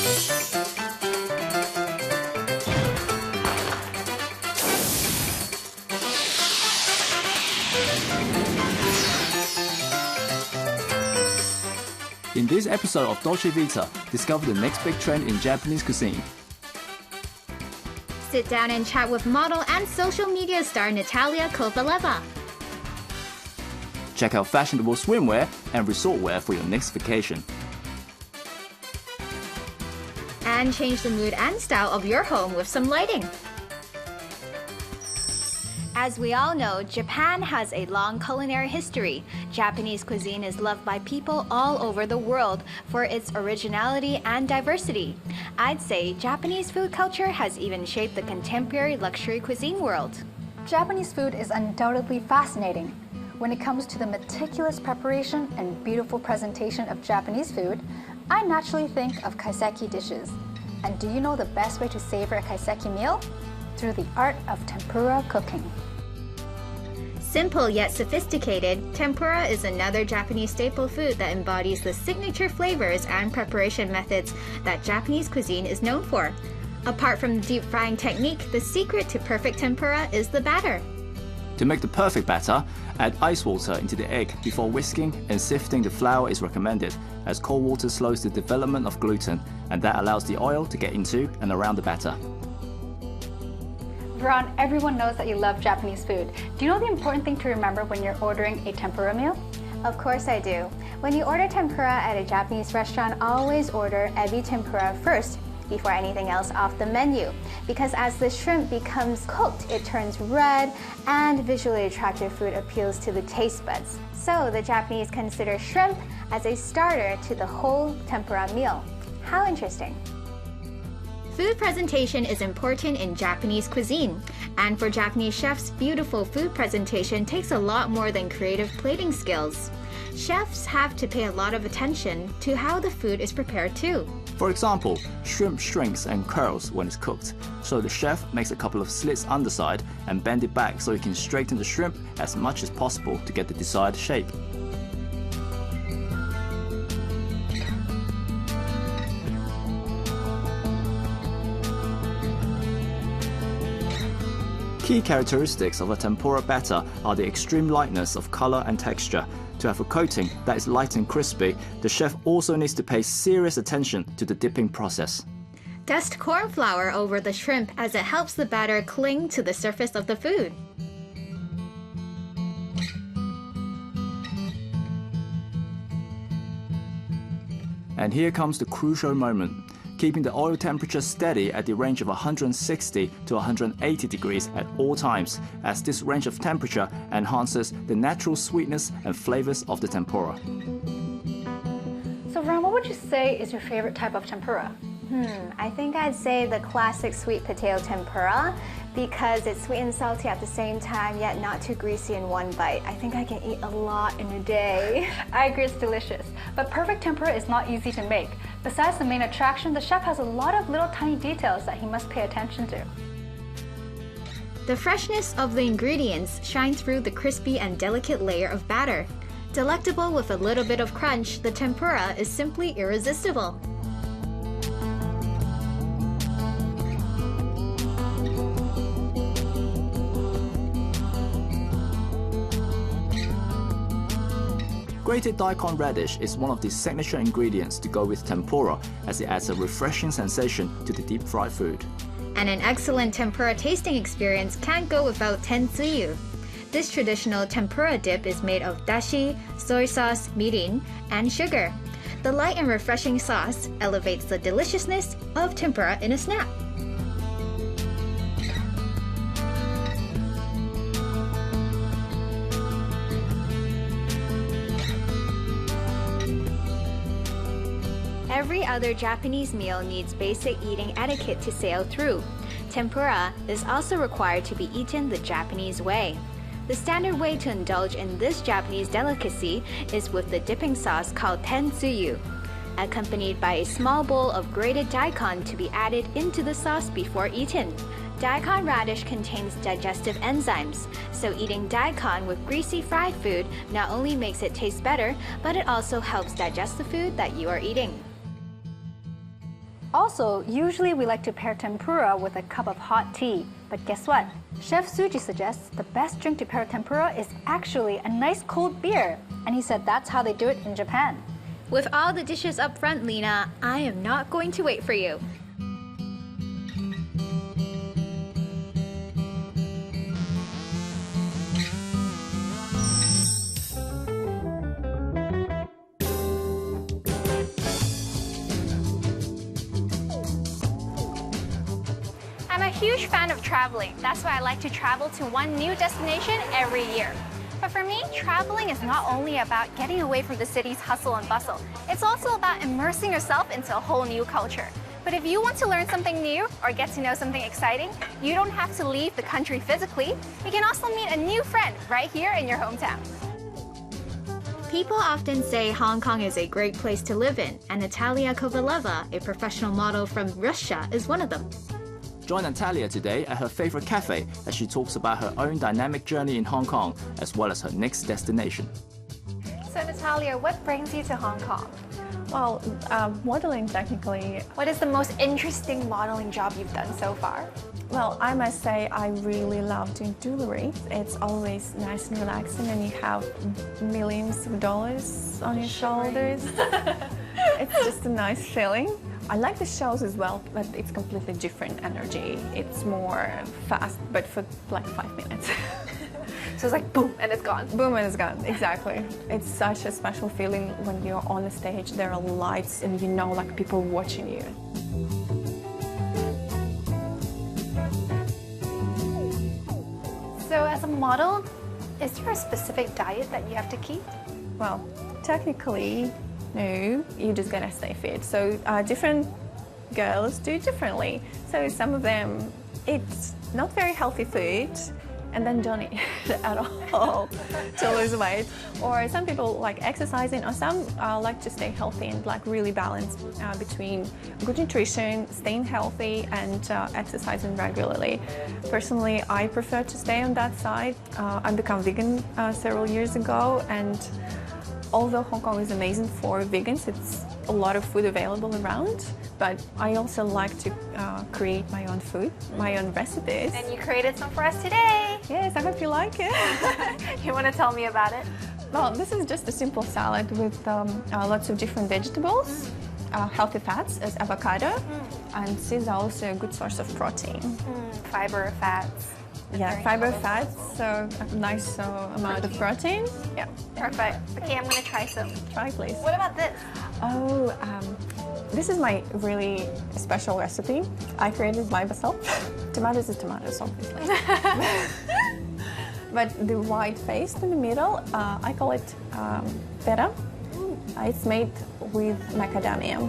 In this episode of Dolce Vita, discover the next big trend in Japanese cuisine. Sit down and chat with model and social media star Natalia Kovaleva. Check out fashionable swimwear and resort wear for your next vacation. And change the mood and style of your home with some lighting. As we all know, Japan has a long culinary history. Japanese cuisine is loved by people all over the world for its originality and diversity. I'd say Japanese food culture has even shaped the contemporary luxury cuisine world. Japanese food is undoubtedly fascinating. When it comes to the meticulous preparation and beautiful presentation of Japanese food, I naturally think of kaiseki dishes. And do you know the best way to savor a kaiseki meal? Through the art of tempura cooking. Simple yet sophisticated, tempura is another Japanese staple food that embodies the signature flavors and preparation methods that Japanese cuisine is known for. Apart from the deep frying technique, the secret to perfect tempura is the batter. To make the perfect batter, add ice water into the egg before whisking and sifting the flour is recommended, as cold water slows the development of gluten, and that allows the oil to get into and around the batter. Veron, everyone knows that you love Japanese food. Do you know the important thing to remember when you're ordering a tempura meal? Of course I do. When you order tempura at a Japanese restaurant, always order ebi tempura first before anything else off the menu. Because as the shrimp becomes cooked, it turns red, and visually attractive food appeals to the taste buds. So the Japanese consider shrimp as a starter to the whole tempura meal. How interesting. Food presentation is important in Japanese cuisine, and for Japanese chefs, beautiful food presentation takes a lot more than creative plating skills. Chefs have to pay a lot of attention to how the food is prepared too. For example, shrimp shrinks and curls when it's cooked, so the chef makes a couple of slits underside and bend it back so he can straighten the shrimp as much as possible to get the desired shape. Key characteristics of a tempura batter are the extreme lightness of color and texture. To have a coating that is light and crispy, the chef also needs to pay serious attention to the dipping process. Dust corn flour over the shrimp as it helps the batter cling to the surface of the food. And here comes the crucial moment. Keeping the oil temperature steady at the range of 160 to 180 degrees at all times, as this range of temperature enhances the natural sweetness and flavors of the tempura. So Veron, what would you say is your favorite type of tempura? I think I'd say the classic sweet potato tempura because it's sweet and salty at the same time, yet not too greasy in one bite. I think I can eat a lot in a day. I agree, it's delicious. But perfect tempura is not easy to make. Besides the main attraction, the chef has a lot of little tiny details that he must pay attention to. The freshness of the ingredients shine through the crispy and delicate layer of batter. Delectable with a little bit of crunch, the tempura is simply irresistible. Grated daikon radish is one of the signature ingredients to go with tempura, as it adds a refreshing sensation to the deep fried food. And an excellent tempura tasting experience can't go without tentsuyu. This traditional tempura dip is made of dashi, soy sauce, mirin, and sugar. The light and refreshing sauce elevates the deliciousness of tempura in a snap. Every other Japanese meal needs basic eating etiquette to sail through. Tempura is also required to be eaten the Japanese way. The standard way to indulge in this Japanese delicacy is with the dipping sauce called tentsuyu, accompanied by a small bowl of grated daikon to be added into the sauce before eaten. Daikon radish contains digestive enzymes, so eating daikon with greasy fried food not only makes it taste better, but it also helps digest the food that you are eating. Also, usually we like to pair tempura with a cup of hot tea. But guess what? Chef Suji suggests the best drink to pair tempura is actually a nice cold beer. And he said that's how they do it in Japan. With all the dishes up front, Lena, I am not going to wait for you. I'm a huge fan of traveling. That's why I like to travel to one new destination every year. But for me, traveling is not only about getting away from the city's hustle and bustle. It's also about immersing yourself into a whole new culture. But if you want to learn something new or get to know something exciting, you don't have to leave the country physically. You can also meet a new friend right here in your hometown. People often say Hong Kong is a great place to live in, and Natalia Kovaleva, a professional model from Russia, is one of them. Join Natalia today at her favorite cafe as she talks about her own dynamic journey in Hong Kong, as well as her next destination. So Natalia, what brings you to Hong Kong? Well, modeling technically. What is the most interesting modeling job you've done so far? Well, I must say I really love doing jewelry. It's always nice and relaxing and you have millions of dollars on your shoulders. It's just a nice feeling. I like the shows as well, but it's completely different energy. It's more fast, but for like 5 minutes. So it's like boom, and it's gone. Boom, and it's gone, exactly. It's such a special feeling when you're on the stage, there are lights and you know like people watching you. So as a model, is there a specific diet that you have to keep? Well, technically, no, you just gotta stay fit. So different girls do differently. So some of them eat not very healthy food and then don't eat at all to lose weight. Or some people like exercising, or some like to stay healthy and like really balance between good nutrition, staying healthy, and exercising regularly. Personally, I prefer to stay on that side. I became vegan several years ago, and although Hong Kong is amazing for vegans, it's a lot of food available around, but I also like to create my own food, my own recipes. And you created some for us today. Yes, I hope you like it. You want to tell me about it? Well, this is just a simple salad with lots of different vegetables, healthy fats as avocado, and these are also a good source of protein. Fiber, fats. Yeah, fiber, fats, so a nice amount of protein. Yeah. Perfect. Okay, I'm going to try some. Try, please. What about this? Oh, this is my really special recipe. I created by myself. Tomatoes is tomatoes, obviously. But the white paste in the middle, I call it feta. It's made with macadamia.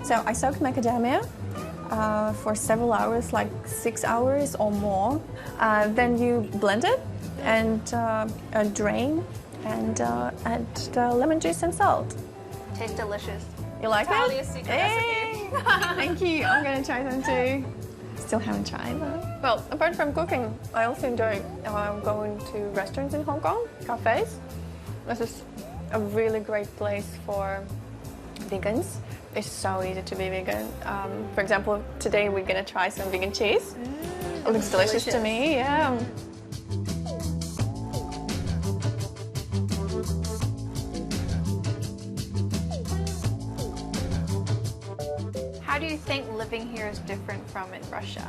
So I soaked macadamia for several hours, like 6 hours or more. Then you blend it and drain and add lemon juice and salt. Tastes delicious. You like Natalia's it? secret Hey! Thank you. I'm gonna try them too. Still haven't tried them. Well, apart from cooking, I also enjoy going to restaurants in Hong Kong, cafes. This is a really great place for vegans. It's so easy to be vegan. For example, today we're gonna try some vegan cheese. It looks delicious to me, yeah. How do you think living here is different from in Russia?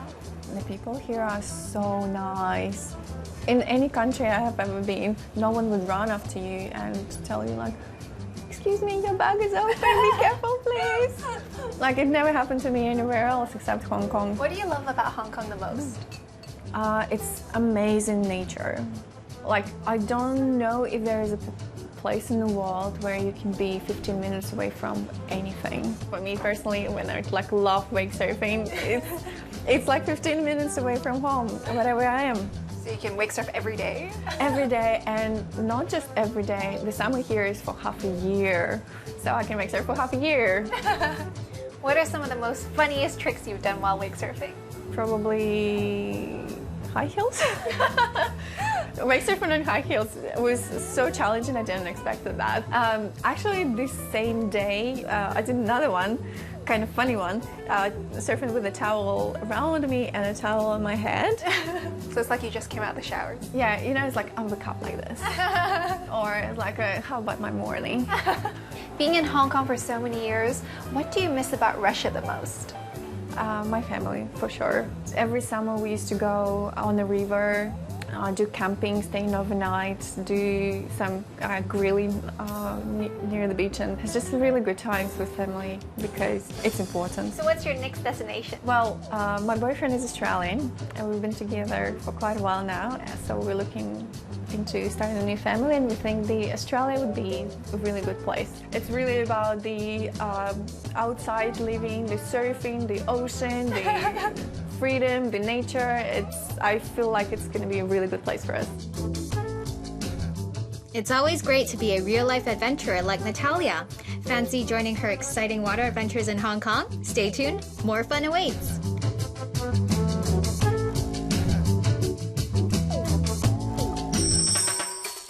The people here are so nice. In any country I have ever been, no one would run up to you and tell you like, excuse me, your bag is open, be careful please. Like it never happened to me anywhere else except Hong Kong. What do you love about Hong Kong the most? It's amazing nature. Like I don't know if there is a place in the world where you can be 15 minutes away from anything. For me personally, when I like love wake surfing, it's like 15 minutes away from home, wherever I am. So you can wake surf every day? Every day, and not just every day. The summer here is for half a year, so I can wake surf for half a year. What are some of the most funniest tricks you've done while wake surfing? Probably high heels. Wake surfing on high heels was so challenging, I didn't expect that. Actually, this same day, I did another one, kind of funny one, surfing with a towel around me and a towel on my head. So it's like you just came out of the shower. Yeah, you know, it's like I wake up like this. Or it's like, how about my morning? Being in Hong Kong for so many years, what do you miss about Russia the most? My family, for sure. Every summer we used to go on the river, do camping, staying overnight, do some grilling near the beach, and it's just really good times with family because it's important. So what's your next destination? Well, my boyfriend is Australian and we've been together for quite a while now, so we're looking into starting a new family, and we think Australia would be a really good place. It's really about the outside living, the surfing, the ocean, the freedom, the nature. I feel like it's going to be a really good place for us. It's always great to be a real-life adventurer like Natalia. Fancy joining her exciting water adventures in Hong Kong? Stay tuned, more fun awaits.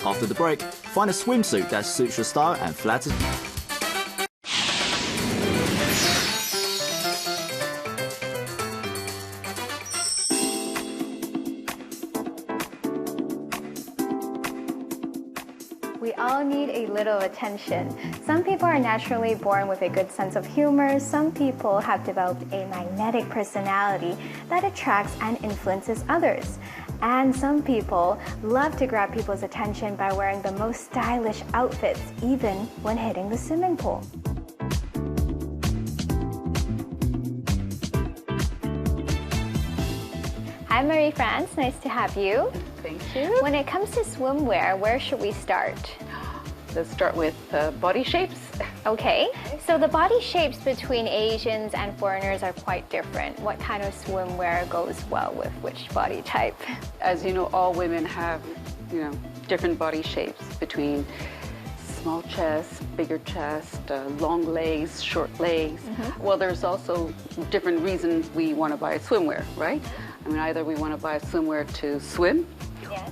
After the break, find a swimsuit that suits your style and flatters. We all need a little attention. Some people are naturally born with a good sense of humor. Some people have developed a magnetic personality that attracts and influences others. And some people love to grab people's attention by wearing the most stylish outfits, even when hitting the swimming pool. Hi Marie-France, nice to have you. Thank you. When it comes to swimwear, where should we start? Let's start with body shapes. Okay, so the body shapes between Asians and foreigners are quite different. What kind of swimwear goes well with which body type? As you know, all women have, different body shapes between small chest, bigger chest, long legs, short legs. Well, there's also different reasons we want to buy swimwear, right? I mean, either we want to buy swimwear to swim,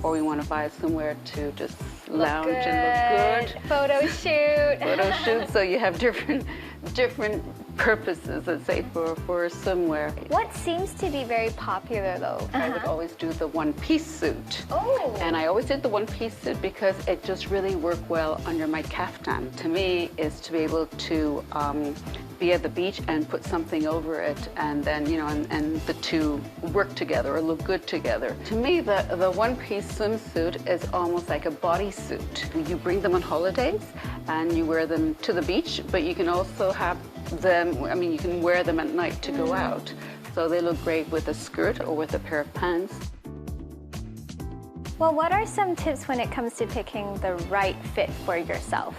or we want to buy swimwear to just lounge and look good. Photo shoot. Photo shoot. So you have different purposes, let's say, for swimwear. What seems to be very popular though? I would always do the one-piece suit. Oh. And I always did the one-piece suit because it just really worked well under my kaftan. To me, is to be able to be at the beach and put something over it, and then, and the two work together or look good together. To me, the one-piece swimsuit is almost like a bodysuit. You bring them on holidays and you wear them to the beach, but you can also have them, you can wear them at night to go out. So they look great with a skirt or with a pair of pants. Well, what are some tips when it comes to picking the right fit for yourself?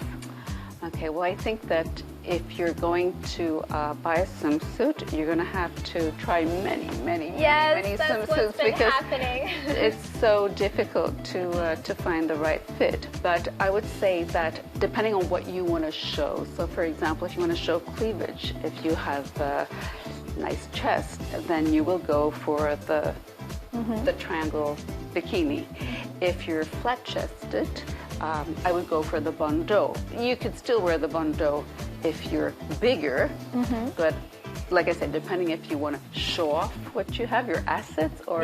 Okay, well, I think that if you're going to buy a swimsuit, you're going to have to try many swimsuits because it's so difficult to find the right fit. But I would say that depending on what you want to show, so for example, if you want to show cleavage, if you have a nice chest, then you will go for the triangle bikini. If you're flat-chested, I would go for the bandeau. You could still wear the bandeau if you're bigger, but like I said, depending if you want to show off what you have, your assets, or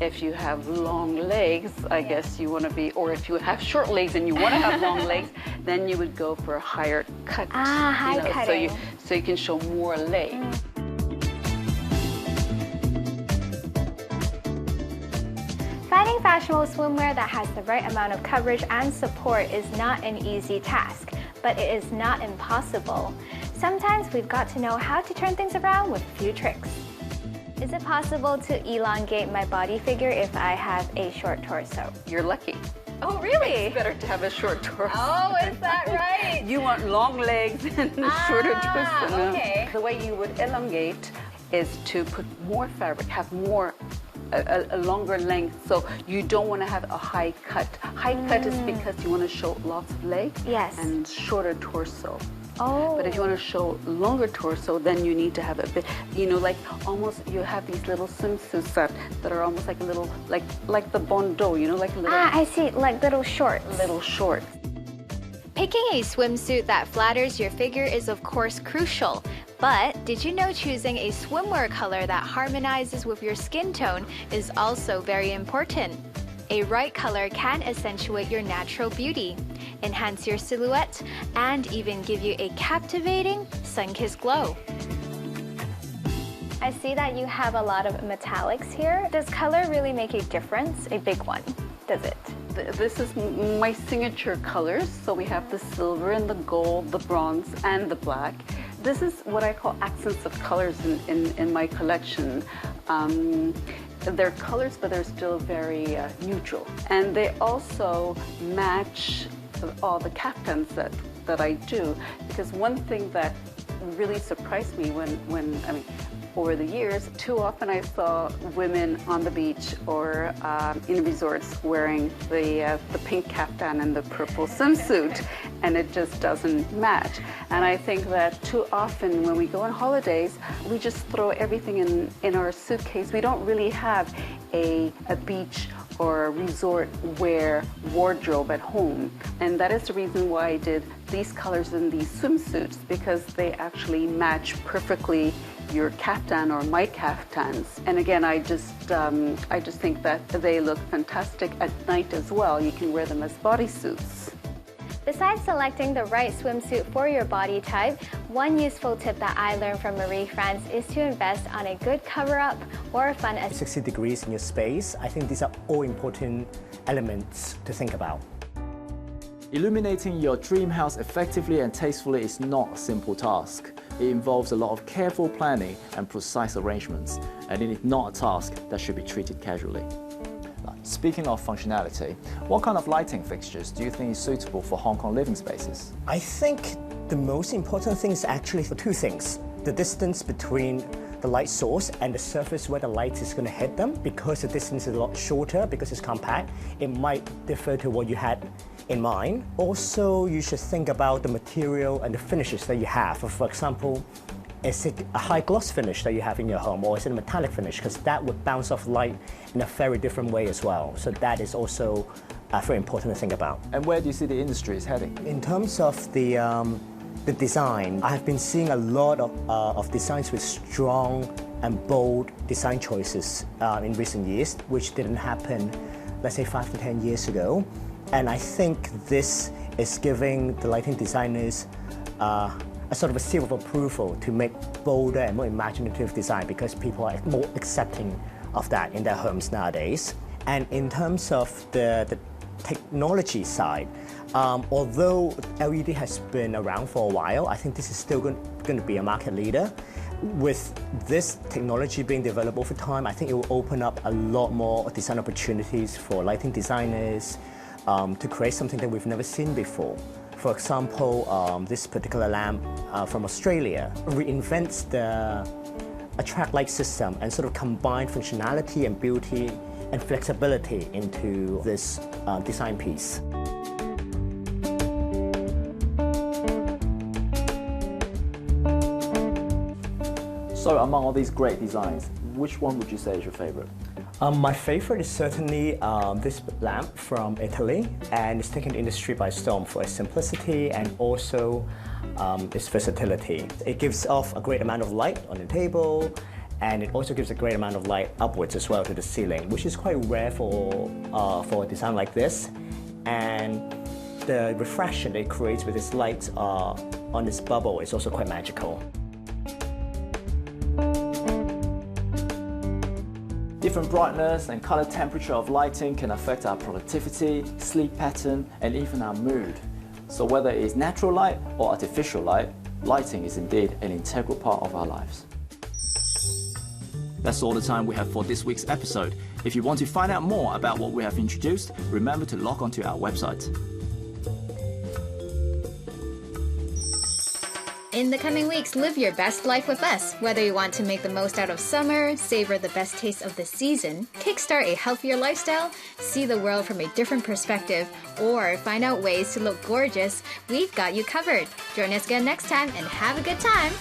if you have long legs, I guess you want to be, or if you have short legs and you want to have long legs, then you would go for a higher cut. High cutting. So you can show more legs. Finding fashionable swimwear that has the right amount of coverage and support is not an easy task, but it is not impossible. Sometimes we've got to know how to turn things around with a few tricks. Is it possible to elongate my body figure if I have a short torso? You're lucky. Oh, really? It's better to have a short torso. Oh, is that right? You want long legs and shorter torso. Okay. The way you would elongate is to put more fabric, have more a longer length, so you don't want to have a high cut. High cut is because you want to show lots of legs and shorter torso. Oh. But if you want to show longer torso, then you need to have a bit, like almost you have these little swimsuits that are almost like a little, like the bandeau, like a little. I see, like little shorts. Little shorts. Picking a swimsuit that flatters your figure is of course crucial, But did you know choosing a swimwear color that harmonizes with your skin tone is also very important? A right color can accentuate your natural beauty, enhance your silhouette, and even give you a captivating sun-kissed glow. I see that you have a lot of metallics here. Does color really make a difference? A big one, does it? This is my signature colors. So we have the silver and the gold, the bronze and the black. This is what I call accents of colors in my collection. They're colors, but they're still very neutral. And they also match all the kaftans that I do. Because one thing that really surprised me over the years, too often I saw women on the beach or in resorts wearing the pink kaftan and the purple swimsuit, and it just doesn't match. And I think that too often when we go on holidays, we just throw everything in our suitcase. We don't really have a beach or a resort wear wardrobe at home. And that is the reason why I did these colors in these swimsuits, because they actually match perfectly your kaftan or my kaftans. And again, I just think that they look fantastic at night as well. You can wear them as bodysuits. Besides selecting the right swimsuit for your body type, one useful tip that I learned from Marie-France is to invest on a good cover-up or fun 60 degrees in your space. I think these are all important elements to think about. Illuminating your dream house effectively and tastefully is not a simple task. It involves a lot of careful planning and precise arrangements, and it is not a task that should be treated casually. Speaking of functionality, what kind of lighting fixtures do you think is suitable for Hong Kong living spaces? I think the most important thing is actually for two things. The distance between the light source and the surface where the light is going to hit them. Because the distance is a lot shorter, because it's compact, it might differ to what you had in mind. Also, you should think about the material and the finishes that you have. For example, is it a high gloss finish that you have in your home, or is it a metallic finish? Because that would bounce off light in a very different way as well. So that is also very important to think about. And where do you see the industry is heading? In terms of the design, I have been seeing a lot of designs with strong and bold design choices in recent years, which didn't happen, let's say, 5 to 10 years ago. And I think this is giving the lighting designers a sort of a seal of approval to make bolder and more imaginative design, because people are more accepting of that in their homes nowadays. And in terms of the technology side, although LED has been around for a while, I think this is still going to be a market leader. With this technology being developed over time, I think it will open up a lot more design opportunities for lighting designers to create something that we've never seen before. For example, this particular lamp from Australia reinvents the attract light system and sort of combine functionality and beauty and flexibility into this design piece. So among all these great designs, which one would you say is your favorite? My favorite is certainly this lamp from Italy, and it's taken the industry by storm for its simplicity and also its versatility. It gives off a great amount of light on the table, and it also gives a great amount of light upwards as well to the ceiling, which is quite rare for a design like this. And the refraction it creates with its light on this bubble is also quite magical. Different brightness and color temperature of lighting can affect our productivity, sleep pattern, and even our mood. So whether it is natural light or artificial light, lighting is indeed an integral part of our lives. That's all the time we have for this week's episode. If you want to find out more about what we have introduced, remember to log on to our website. In the coming weeks, live your best life with us. Whether you want to make the most out of summer, savor the best taste of the season, kickstart a healthier lifestyle, see the world from a different perspective, or find out ways to look gorgeous, we've got you covered. Join us again next time and have a good time.